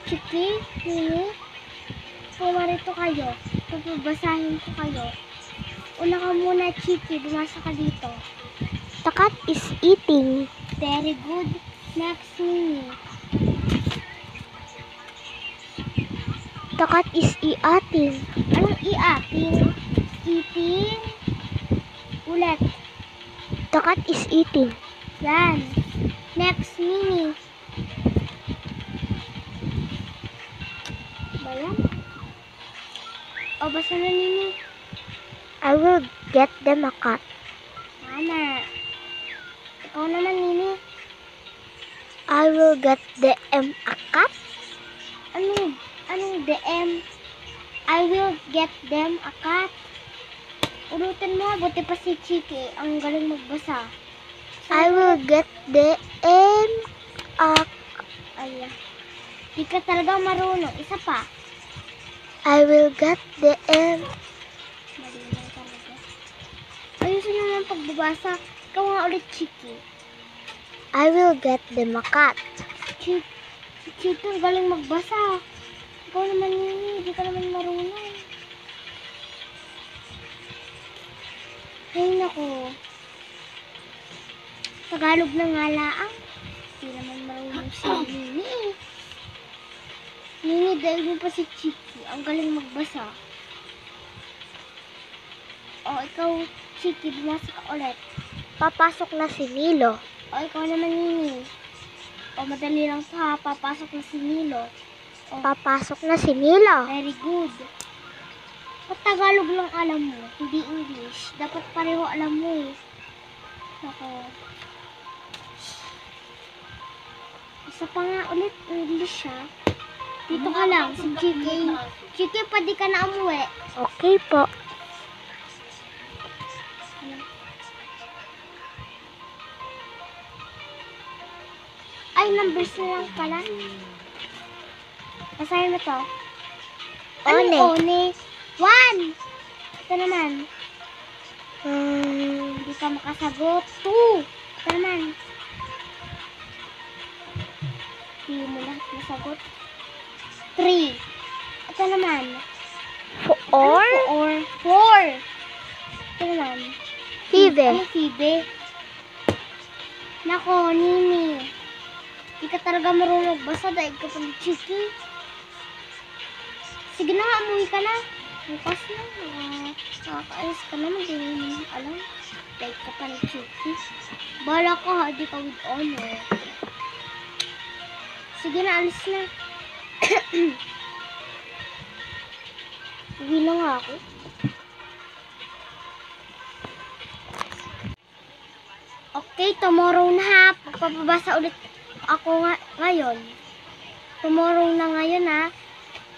Chiki, Nini, pumarito kayo. Papabasahin ko kayo. Una ka muna, Chiki. Bumasa ka dito. The cat is eating. Very good. Next, Nini. The cat is eating. Anong i-ating? Eating. Ulit. The cat is eating. Yan. Next, Nini. Ba yan? O, basa na, Nini. I will get them a cat. Tama. Ikaw naman, Nini. I will get them a cat. Anong DM? I will get them a cat. Urutin mo, buti pa si Chiki. Ang galing magbasa. I will get them a Ala. Di ka talaga marunong. Isa pa. I will get them. Mali lang talaga. Ayusin mo naman pagbabasa. Ikaw nga ulit, Chiki. I will get them a cat. Chiki, ang galing magbasa. Ikaw naman, Nini. Di ka naman marunong. Ay, naku. Tagalog na nga laang. Di naman marunong si Nini. Nini, dahil mo pa si Chiki. Ang galing magbasa. O, ikaw, Chiki, bumasa ka ulit. Papasok na si Milo. O, ikaw naman, Nini. O, madali lang to ha. Papasok na si Milo. O, Papasok na si Milo. very good. Ba't Tagalog lang alam mo, hindi English. Dapat pareho alam mo eh. Nako. Isa pa nga ulit, English ha. Dito ka lang, si Chiki. Chiki, pwede ka na umuwi. Okay po. Ay, numbers na lang pala. Basahin mo to. One. One. 1. Ito naman. Hmm, Hindi ka makasagot. 2. Ito naman. Hindi mo lahat masagot. 3. Ito naman. Four. Or 4. Ito naman. Five. Ano, Fibe? Nako, Nini. Di ka talaga marunong basa dahil ka pang Chiki. Sige na nga, umuwi ka na. Bukas na. Nakakaalis ka naman. Di mo alam. Dahil ka pa ni Chiki. Bala ka ha, di ka with honor. Sige na, alis na. Uwi na nga ako. Okay, tomorrow na ha. Pagpapabasa ulit ako ngayon. Tomorrow na ngayon ha.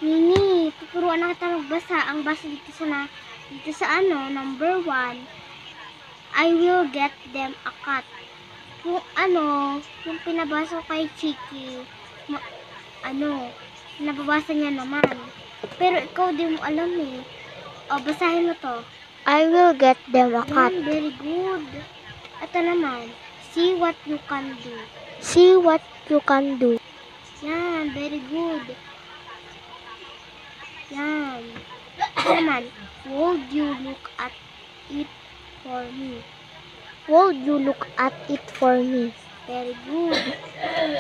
Nini, tuturuan na kita magbasa. Ang basa dito sa number 1. I will get them a cat. Yung pinabasa ko kay Chiki, nababasa niya naman. Pero ikaw di mo alam eh. O, basahin mo to. I will get them a cat. Yan, very good. Ito naman, see what you can do. See what you can do. Yan, very good. Yan. Ito naman, would you look at it for me? Would you look at it for me? Very good.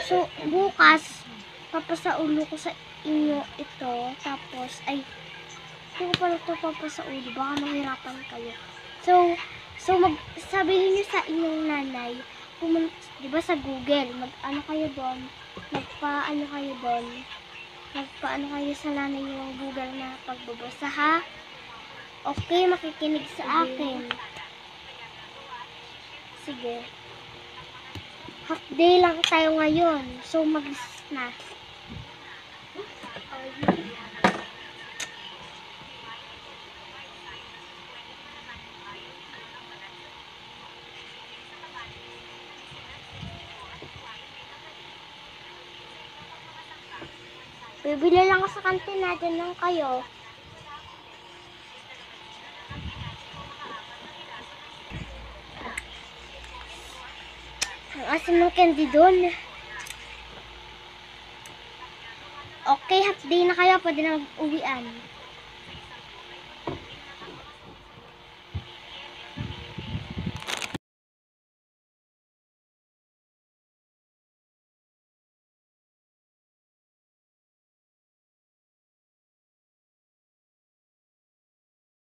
So, bukas, papasaulo ko sa inyo ito. Tapos, hindi ko pala ito papasaulo. Baka mahirapan kayo. So sabihin nyo sa inyong nanay, diba sa Google, magpaano kayo sa nanay yung Google na pagbabasa ha. Okay, makikinig sa akin. Sige. Half day lang tayo ngayon. So, mag-list na. Bibili lang sa kantin natin lang kayo. Ang asim ng candy doon. Okay, half day na kayo. Pwede na mag-uwian.